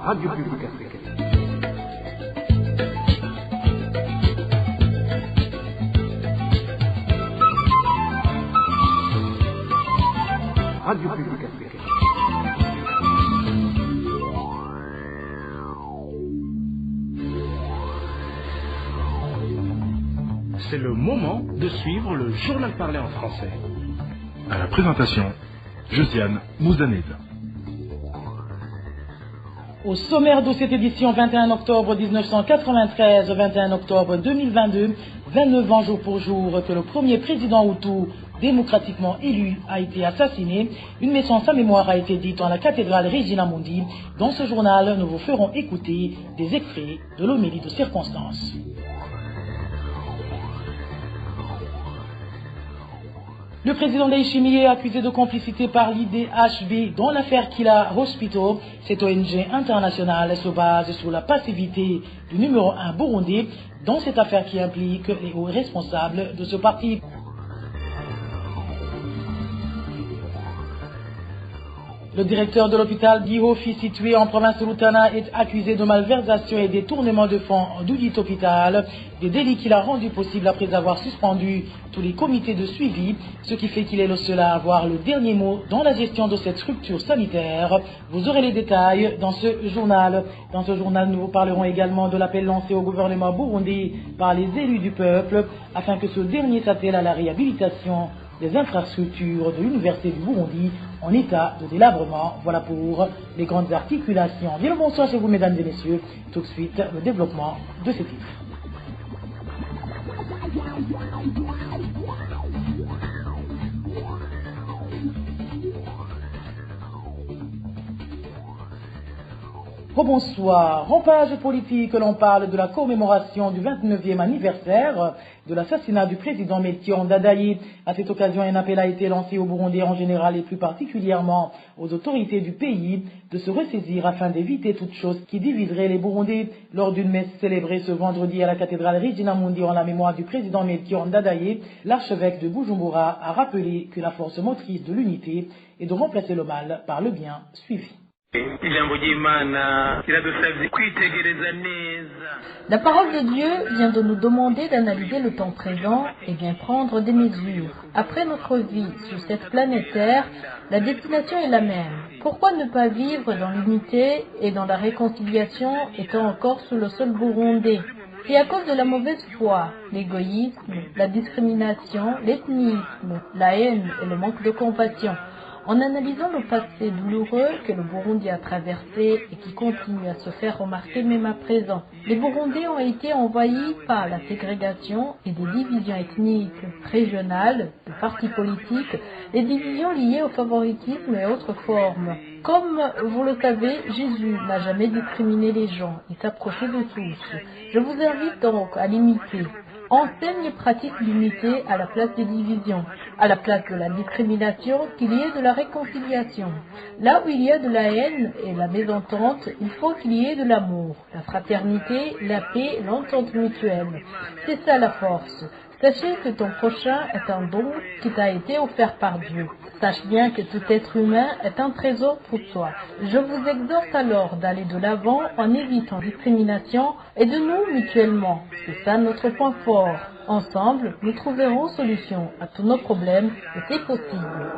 Radio Publique Africaine. Radio Publique Africaine. C'est le moment de suivre le journal parlé en français. À la présentation, Josiane Mouzaneda. Au sommaire de cette édition 21 octobre 1993, 21 octobre 2022, 29 ans jour pour jour que le premier président Hutu démocratiquement élu a été assassiné, une messe en sa mémoire a été dite dans la cathédrale Regina Mundi. Dans ce journal, nous vous ferons écouter des extraits de l'homélie de circonstance. Le président Ndayishimiye est accusé de complicité par l'IDHB dans l'affaire Kila Hospital. Cette ONG internationale se base sur la passivité du numéro 1 burundais dans cette affaire qui implique les hauts responsables de ce parti. Le directeur de l'hôpital d'Ihofi situé en province de Rutana est accusé de malversation et détournement de fonds du dit hôpital, des délits qu'il a rendus possibles après avoir suspendu tous les comités de suivi, ce qui fait qu'il est le seul à avoir le dernier mot dans la gestion de cette structure sanitaire. Vous aurez les détails dans ce journal. Dans ce journal, nous vous parlerons également de l'appel lancé au gouvernement burundais par les élus du peuple afin que ce dernier s'attelle à la réhabilitation des infrastructures de l'Université du Burundi en état de délabrement. Voilà pour les grandes articulations. Bien le bonsoir chez vous, mesdames et messieurs. Tout de suite, le développement de ces titres. Bonsoir. En page politique, l'on parle de la commémoration du 29e anniversaire de l'assassinat du président Melchior Ndadaye. À cette occasion, un appel a été lancé aux Burundais en général et plus particulièrement aux autorités du pays de se ressaisir afin d'éviter toute chose qui diviserait les Burundais. Lors d'une messe célébrée ce vendredi à la cathédrale Regina Mundi en la mémoire du président Melchior Ndadaye, l'archevêque de Bujumbura a rappelé que la force motrice de l'unité est de remplacer le mal par le bien suivi. La parole de Dieu vient de nous demander d'analyser le temps présent et bien prendre des mesures. Après notre vie sur cette planète Terre, la destination est la même. Pourquoi ne pas vivre dans l'unité et dans la réconciliation étant encore sous le sol burundais? C'est à cause de la mauvaise foi, l'égoïsme, la discrimination, l'ethnisme, la haine et le manque de compassion. En analysant le passé douloureux que le Burundi a traversé et qui continue à se faire remarquer même à présent, les Burundais ont été envahis par la ségrégation et des divisions ethniques, régionales, de partis politiques, les divisions liées au favoritisme et autres formes. Comme vous le savez, Jésus n'a jamais discriminé les gens, il s'approchait de tous. Je vous invite donc à l'imiter. Enseigne et pratique l'unité à la place des divisions, à la place de la discrimination, qu'il y ait de la réconciliation. Là où il y a de la haine et la mésentente, il faut qu'il y ait de l'amour, la fraternité, la paix, l'entente mutuelle. C'est ça la force. Sachez que ton prochain est un don qui t'a été offert par Dieu. Sache bien que tout être humain est un trésor pour toi. Je vous exhorte alors d'aller de l'avant en évitant discrimination et de nous mutuellement. C'est ça notre point fort. Ensemble, nous trouverons solution à tous nos problèmes et c'est possible.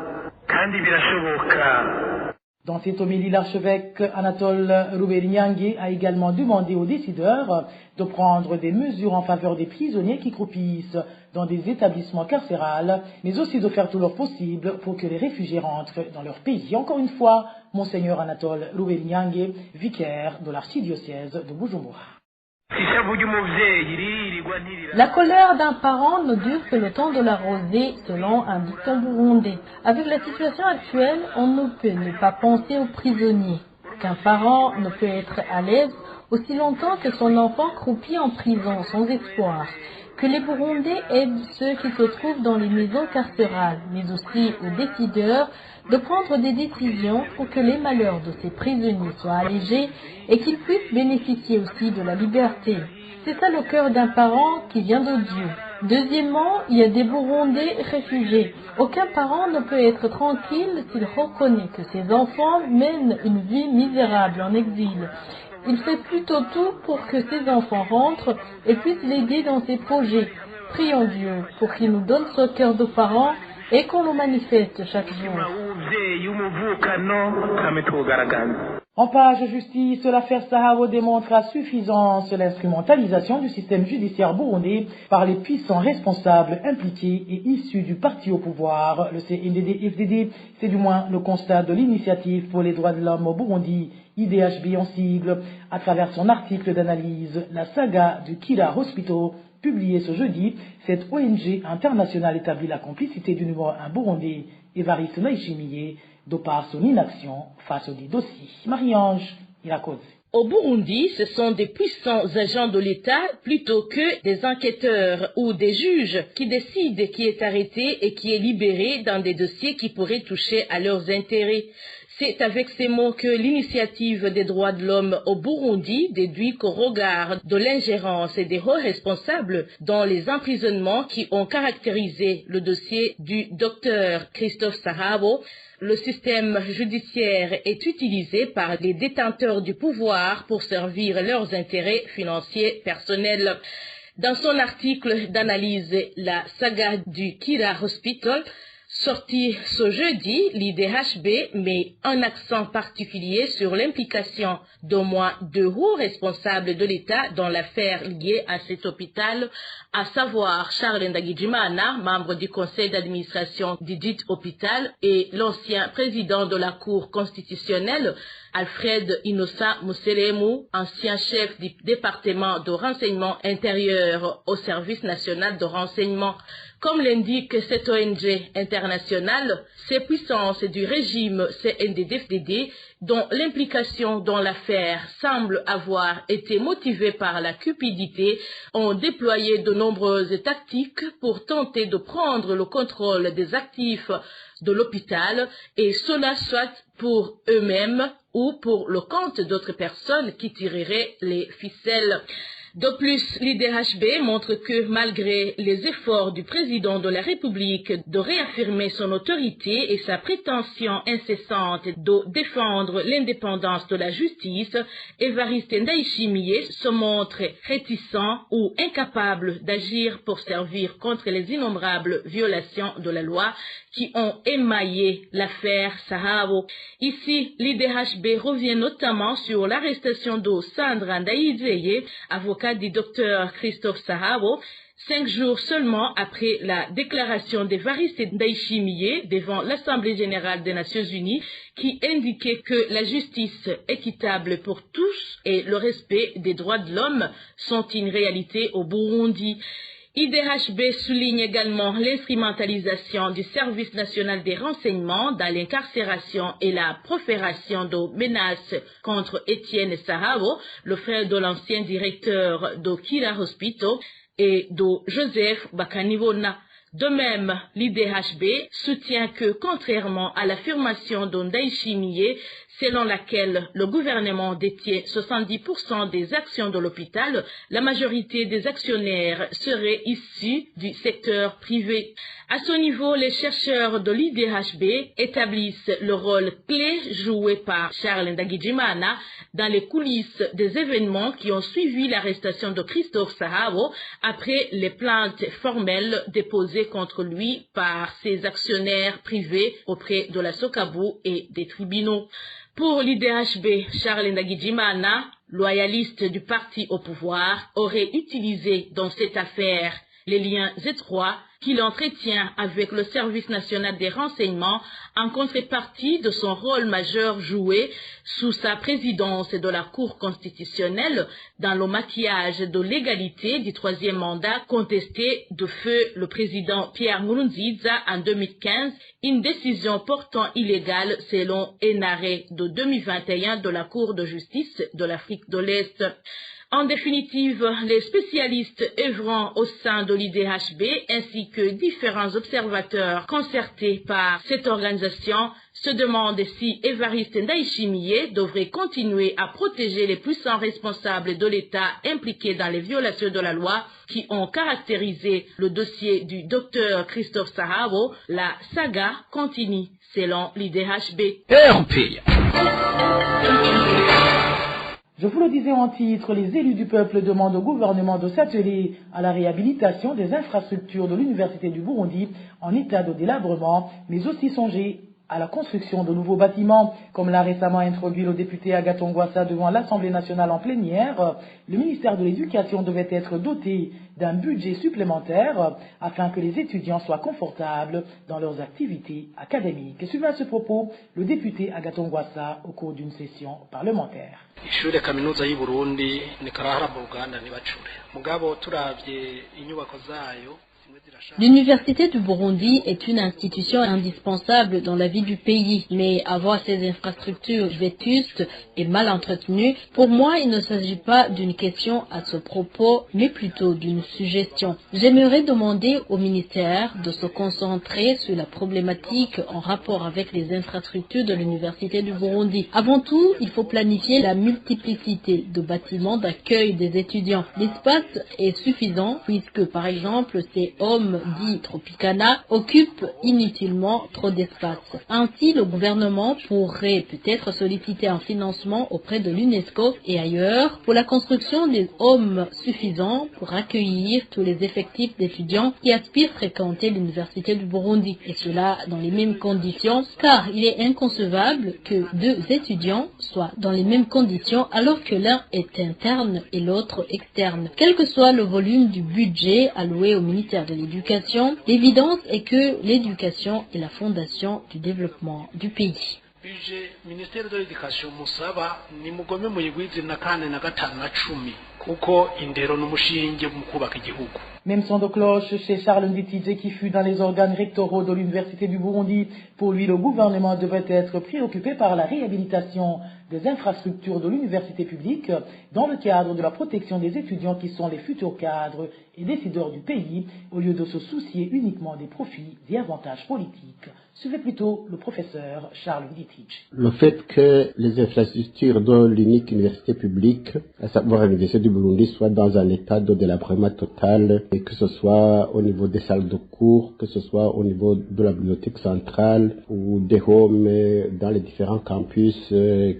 Dans cette homélie, l'archevêque Anatole Ruberinyange a également demandé aux décideurs de prendre des mesures en faveur des prisonniers qui croupissent dans des établissements carcérales, mais aussi de faire tout leur possible pour que les réfugiés rentrent dans leur pays. Encore une fois, Monseigneur Anatole Ruberinyange, vicaire de l'archidiocèse de Bujumbura. La colère d'un parent ne dure que le temps de la rosée, selon un dicton burundais. Avec la situation actuelle, on ne peut ne pas penser aux prisonniers. Qu'un parent ne peut être à l'aise aussi longtemps que son enfant croupit en prison sans espoir. Que les Burundais aident ceux qui se trouvent dans les maisons carcérales, mais aussi aux décideurs de prendre des décisions pour que les malheurs de ces prisonniers soient allégés et qu'ils puissent bénéficier aussi de la liberté. C'est ça le cœur d'un parent qui vient de Dieu. Deuxièmement, il y a des Burundais réfugiés. Aucun parent ne peut être tranquille s'il reconnaît que ses enfants mènent une vie misérable en exil. Il fait plutôt tout pour que ses enfants rentrent et puissent l'aider dans ses projets. Prions Dieu pour qu'il nous donne ce cœur de parents et qu'on le manifeste chaque jour. En page justice, l'affaire Sahabo démontre à suffisance l'instrumentalisation du système judiciaire burundais par les puissants responsables impliqués et issus du parti au pouvoir. Le CNDD-FDD, c'est du moins le constat de l'initiative pour les droits de l'homme au Burundi, IDHB en sigle, à travers son article d'analyse, la saga du Kira Hospital, publié ce jeudi. Cette ONG internationale établit la complicité du numéro 1 burundais, Évariste Ndayishimiye, de par son inaction face au dit dossier. Marie-Ange Irakoze. Au Burundi, ce sont des puissants agents de l'État plutôt que des enquêteurs ou des juges qui décident qui est arrêté et qui est libéré dans des dossiers qui pourraient toucher à leurs intérêts. C'est avec ces mots que l'initiative des droits de l'homme au Burundi déduit qu'au regard de l'ingérence et des hauts responsables dans les emprisonnements qui ont caractérisé le dossier du docteur Christophe Sahabo, le système judiciaire est utilisé par les détenteurs du pouvoir pour servir leurs intérêts financiers personnels. Dans son article d'analyse, la saga du Kira Hospital, sorti ce jeudi, l'IDHB met un accent particulier sur l'implication d'au moins 2 hauts responsables de l'État dans l'affaire liée à cet hôpital, à savoir Charles Ndagijimana, membre du conseil d'administration du dit hôpital, et l'ancien président de la Cour constitutionnelle, Alfred Innocent Museremu, ancien chef du département de renseignement intérieur au service national de renseignement. Comme l'indique cette ONG internationale, ces puissances du régime CNDD-FDD, dont l'implication dans l'affaire semble avoir été motivée par la cupidité, ont déployé de nombreuses tactiques pour tenter de prendre le contrôle des actifs de l'hôpital, et cela soit pour eux-mêmes ou pour le compte d'autres personnes qui tireraient les ficelles. De plus, l'IDHB montre que malgré les efforts du président de la République de réaffirmer son autorité et sa prétention incessante de défendre l'indépendance de la justice, Évariste Ndayishimiye se montre réticent ou incapable d'agir pour servir contre les innombrables violations de la loi qui ont émaillé l'affaire Sahabo. Ici, l'IDHB revient notamment sur l'arrestation de Sandra Ndayizeye, avocat du docteur Christophe Sahabo, 5 jours seulement après la déclaration d'Évariste Ndayishimiye devant l'Assemblée générale des Nations unies, qui indiquait que la justice équitable pour tous et le respect des droits de l'homme sont une réalité au Burundi. IDHB souligne également l'instrumentalisation du service national des renseignements dans l'incarcération et la profération de menaces contre Étienne Sahabo, le frère de l'ancien directeur de Kira Hospital, et de Joseph Bakanibona. De même, l'IDHB soutient que, contrairement à l'affirmation de Ndayishimiye, selon laquelle le gouvernement détient 70% des actions de l'hôpital, la majorité des actionnaires seraient issus du secteur privé. À ce niveau, les chercheurs de l'IDHB établissent le rôle clé joué par Charles Ndagijimana dans les coulisses des événements qui ont suivi l'arrestation de Christophe Sahabo après les plaintes formelles déposées contre lui par ses actionnaires privés auprès de la Sokabu et des tribunaux. Pour l'IDHB, Charles Ndagijimana, loyaliste du parti au pouvoir, aurait utilisé dans cette affaire les liens étroits qu'il entretient avec le service national des renseignements en contrepartie de son rôle majeur joué sous sa présidence de la Cour constitutionnelle dans le maquillage de l'égalité du 3e mandat contesté de feu le président Pierre Nkurunziza en 2015, une décision portant illégale selon un arrêt de 2021 de la Cour de justice de l'Afrique de l'Est. En définitive, les spécialistes œuvrant au sein de l'IDHB ainsi que différents observateurs concertés par cette organisation se demandent si Évariste Ndayishimiye devrait continuer à protéger les puissants responsables de l'État impliqués dans les violations de la loi qui ont caractérisé le dossier du docteur Christophe Sahabo. La saga continue selon l'IDHB. Je vous le disais en titre, les élus du peuple demandent au gouvernement de s'atteler à la réhabilitation des infrastructures de l'Université du Burundi en état de délabrement, mais aussi songer à la construction de nouveaux bâtiments. Comme l'a récemment introduit le député Agathon Rwasa devant l'Assemblée nationale en plénière, le ministère de l'Éducation devait être doté d'un budget supplémentaire afin que les étudiants soient confortables dans leurs activités académiques. Et suivant à ce propos, le député Agathon Rwasa au cours d'une session parlementaire. Ishure kaminuza y'u Burundi ni karahara mu Uganda ntibacure mugabo turavye inyubako zayo. L'Université du Burundi est une institution indispensable dans la vie du pays, mais avoir ces infrastructures vétustes et mal entretenues, pour moi, il ne s'agit pas d'une question à ce propos, mais plutôt d'une suggestion. J'aimerais demander au ministère de se concentrer sur la problématique en rapport avec les infrastructures de l'Université du Burundi. Avant tout, il faut planifier la multiplicité de bâtiments d'accueil des étudiants. L'espace est suffisant puisque, par exemple, ces hommes dits Tropicana occupent inutilement trop d'espace. Ainsi, le gouvernement pourrait peut-être solliciter un financement auprès de l'UNESCO et ailleurs pour la construction des hommes suffisants pour accueillir tous les effectifs d'étudiants qui aspirent fréquenter l'Université du Burundi. Et cela dans les mêmes conditions, car il est inconcevable que deux étudiants soient dans les mêmes conditions alors que l'un est interne et l'autre externe. Quel que soit le volume du budget alloué au ministère de l'Éducation, l'évidence est que l'éducation est la fondation du développement du pays. Ministère de l'Éducation musaba ni mugome muyigwize na 4 na 5 na 10 kuko indero n'umushinge mu kubaka igihugu. Même son de cloche chez Charles Nditije qui fut dans les organes rectoraux de l'Université du Burundi. Pour lui, le gouvernement devait être préoccupé par la réhabilitation des infrastructures de l'université publique dans le cadre de la protection des étudiants qui sont les futurs cadres et décideurs du pays, au lieu de se soucier uniquement des profits et avantages politiques. Suivez plutôt le professeur Charles Nditije. Le fait que les infrastructures de l'unique université publique, à savoir l'Université du Burundi, soient dans un état de délabrement total, et que ce soit au niveau des salles de cours, que ce soit au niveau de la bibliothèque centrale ou des homes dans les différents campus,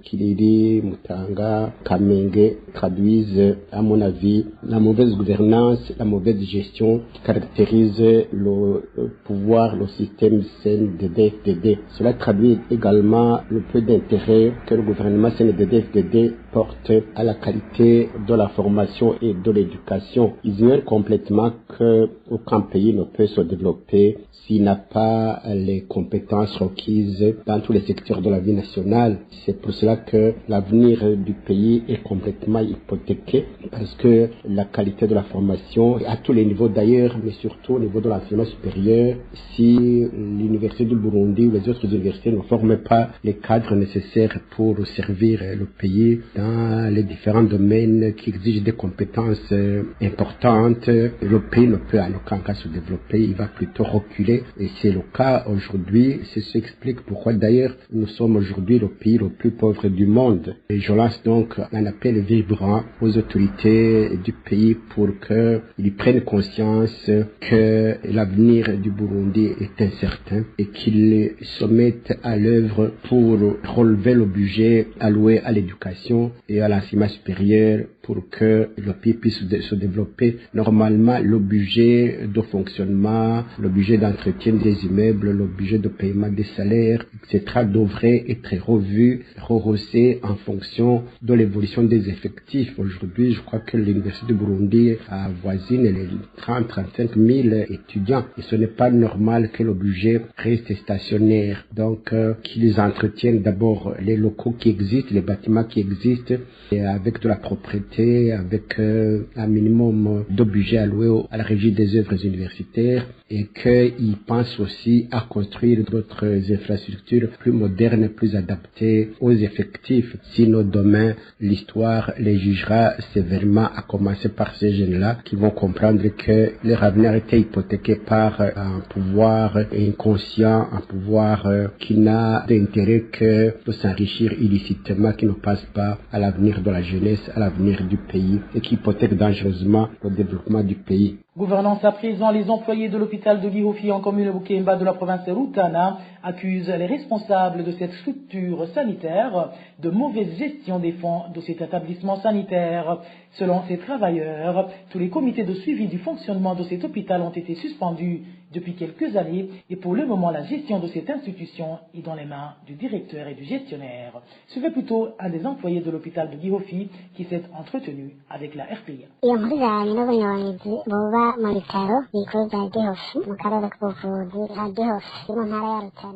Kiliri, Mutanga, Kamenge, traduisent, à mon avis, la mauvaise gouvernance, la mauvaise gestion qui caractérise le pouvoir, le système CNDD-FDD. Cela traduit également le peu d'intérêt que le gouvernement CNDD-FDD porte à la qualité de la formation et de l'éducation. Ils ignorent complètement qu'aucun pays ne peut se développer s'il n'a pas les compétences requises dans tous les secteurs de la vie nationale. C'est pour cela que l'avenir du pays est complètement hypothéqué, parce que la qualité de la formation, à tous les niveaux d'ailleurs, mais surtout au niveau de l'enseignement supérieur, si l'Université du Burundi ou les autres universités ne forment pas les cadres nécessaires pour servir le pays dans les différents domaines qui exigent des compétences importantes, le pays ne peut en aucun cas se développer, il va plutôt reculer. Et c'est le cas aujourd'hui, c'est ce qui explique pourquoi d'ailleurs nous sommes aujourd'hui le pays le plus pauvre du monde. Et je lance donc un appel vibrant aux autorités du pays pour qu'ils prennent conscience que l'avenir du Burundi est incertain et qu'ils se mettent à l'œuvre pour relever le budget alloué à l'éducation et à l'enseignement supérieur pour que le pays puisse se développer. Normalement, le budget de fonctionnement, le budget d'entretien des immeubles, le budget de paiement des salaires, etc. devrait être revu, rehaussé en fonction de l'évolution des effectifs. Aujourd'hui, je crois que l'Université du Burundi avoisine les 30-35 000 étudiants. Et ce n'est pas normal que le budget reste stationnaire. Donc, qu'ils entretiennent d'abord les locaux qui existent, les bâtiments qui existent, juste, et avec de la propreté, avec un minimum de budget alloué à la régie des œuvres universitaires, et qu'ils pensent aussi à construire d'autres infrastructures plus modernes, plus adaptées aux effectifs. Sinon, demain, l'histoire les jugera sévèrement, à commencer par ces jeunes-là qui vont comprendre que leur avenir était hypothéqué par un pouvoir inconscient, un pouvoir qui n'a d'intérêt que de s'enrichir illicitement, qui ne passe pas à l'avenir de la jeunesse, à l'avenir du pays et qui hypothèque dangereusement le développement du pays. Gouvernance à présent, les employés de l'hôpital de Gihofi en commune Bukemba de la province de Rutana accusent les responsables de cette structure sanitaire de mauvaise gestion des fonds de cet établissement sanitaire. Selon ces travailleurs, tous les comités de suivi du fonctionnement de cet hôpital ont été suspendus depuis quelques années et pour le moment la gestion de cette institution est dans les mains du directeur et du gestionnaire. Suivez plutôt un des employés de l'hôpital de Gihofi qui s'est entretenu avec la RPA.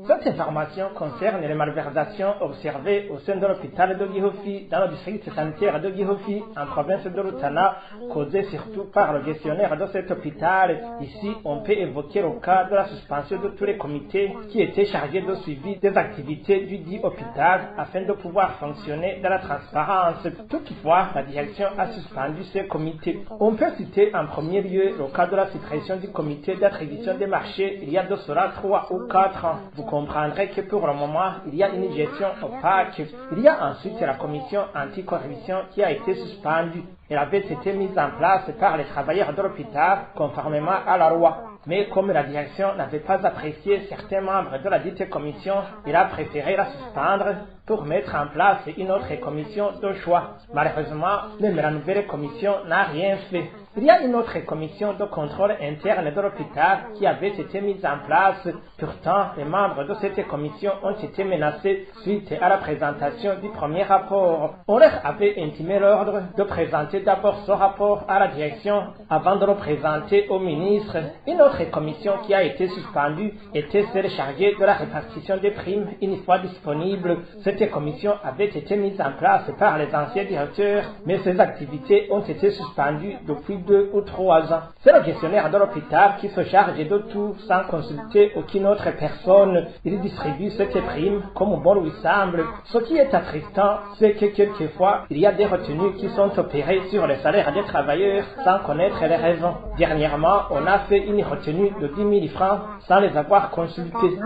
Cette information concerne les malversations observées au sein de l'hôpital de Gihofi, dans le district sanitaire de Gihofi, en province de Rutana, causées surtout par le gestionnaire de cet hôpital. Ici, on peut évoquer le cas de la suspension de tous les comités qui étaient chargés de suivi des activités du dit hôpital afin de pouvoir fonctionner dans la transparence. Toutefois, la direction a suspendu ces comités. On peut citer en premier lieu le cas de la suppression du comité d'attribution des marchés il y a de cela 3 ou 4 ans. Vous comprendrez que pour le moment, il y a une gestion opaque. Il y a ensuite la commission anticorruption qui a été suspendue. Elle avait été mise en place par les travailleurs de l'hôpital conformément à la loi. Mais comme la direction n'avait pas apprécié certains membres de la dite commission, il a préféré la suspendre pour mettre en place une autre commission de choix. Malheureusement, même la nouvelle commission n'a rien fait. Il y a une autre commission de contrôle interne de l'hôpital qui avait été mise en place. Pourtant, les membres de cette commission ont été menacés suite à la présentation du premier rapport. On leur avait intimé l'ordre de présenter d'abord ce rapport à la direction avant de le présenter au ministre. Une autre commission qui a été suspendue était celle chargée de la répartition des primes une fois disponibles. Cette commission avait été mise en place par les anciens directeurs, mais ses activités ont été suspendues depuis 2 ou 3 ans. C'est le gestionnaire de l'hôpital qui se charge de tout sans consulter aucune autre personne. Il distribue cette prime comme bon lui semble. Ce qui est attristant, c'est que quelquefois, il y a des retenues qui sont opérées sur les salaires des travailleurs sans connaître les raisons. Dernièrement, on a fait une retenue de 10 000 francs sans les avoir consultés.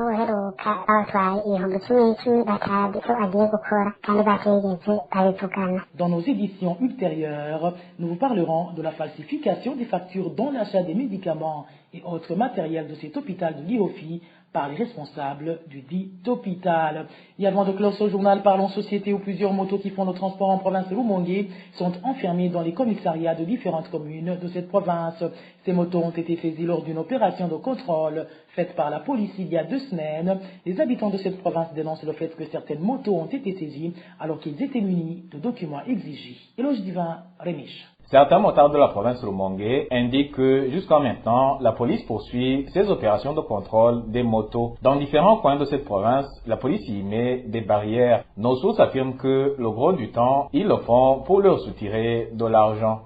Dans nos éditions ultérieures, nous vous parlerons de la falsification des factures dans l'achat des médicaments et autres matériels de cet hôpital de Gihofi par les responsables du dit hôpital. Et avant de clore ce journal, parlons société où plusieurs motos qui font le transport en province de Rumongue sont enfermées dans les commissariats de différentes communes de cette province. Ces motos ont été saisies lors d'une opération de contrôle faite par la police il y a 2 semaines. Les habitants de cette province dénoncent le fait que certaines motos ont été saisies alors qu'ils étaient munis de documents exigés. Éloge divin, Rémiche. Certains motards de la province de Rumongue indiquent que jusqu'à maintenant, la police poursuit ses opérations de contrôle des motos. Dans différents coins de cette province, la police y met des barrières. Nos sources affirment que le gros du temps, ils le font pour leur soutirer de l'argent.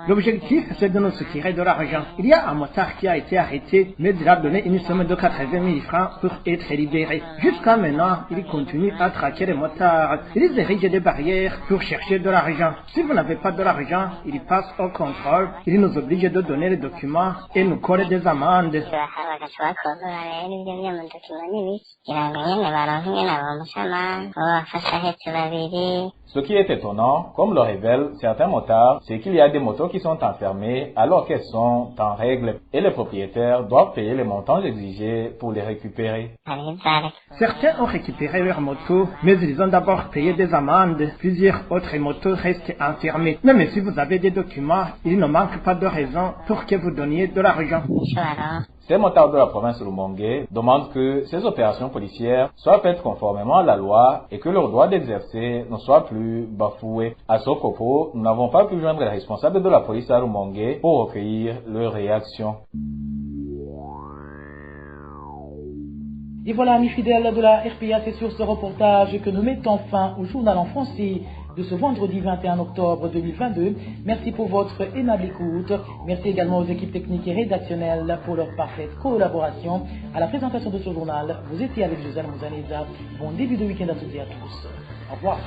L'objectif, c'est de nous soutirer de l'argent. Il y a un motard qui a été arrêté, mais il a donné une somme de 80 000 francs pour être libéré. Jusqu'à maintenant, il continue à traquer les motards. Ils érigent des barrières pour chercher de l'argent. Si vous n'avez pas de l'argent, il passe au contrôle. Il nous oblige de donner les documents et nous colle des amendes. Ce qui est étonnant, comme le révèlent certains motards, c'est qu'il y a des motos qui sont enfermées alors qu'elles sont en règle et les propriétaires doivent payer les montants exigés pour les récupérer. Certains ont récupéré leurs motos, mais ils ont d'abord payé des amendes. Plusieurs autres motos restent enfermées. Même si vous avez des documents, il ne manque pas de raison pour que vous donniez de l'argent. Ces motards de la province de Rumongue demandent que ces opérations policières soient faites conformément à la loi et que leur droit d'exercer ne soit plus bafoué. À ce propos, nous n'avons pas pu joindre les responsables de la police à Rumongue pour recueillir leur réaction. Et voilà, amis fidèles de la RPA, c'est sur ce reportage que nous mettons fin au journal en français de ce vendredi 21 octobre 2022. Merci pour votre aimable écoute. Merci également aux équipes techniques et rédactionnelles pour leur parfaite collaboration. À la présentation de ce journal, vous étiez avec Josiane Mouzaneza. Bon début de week-end à toutes et à tous. Au revoir.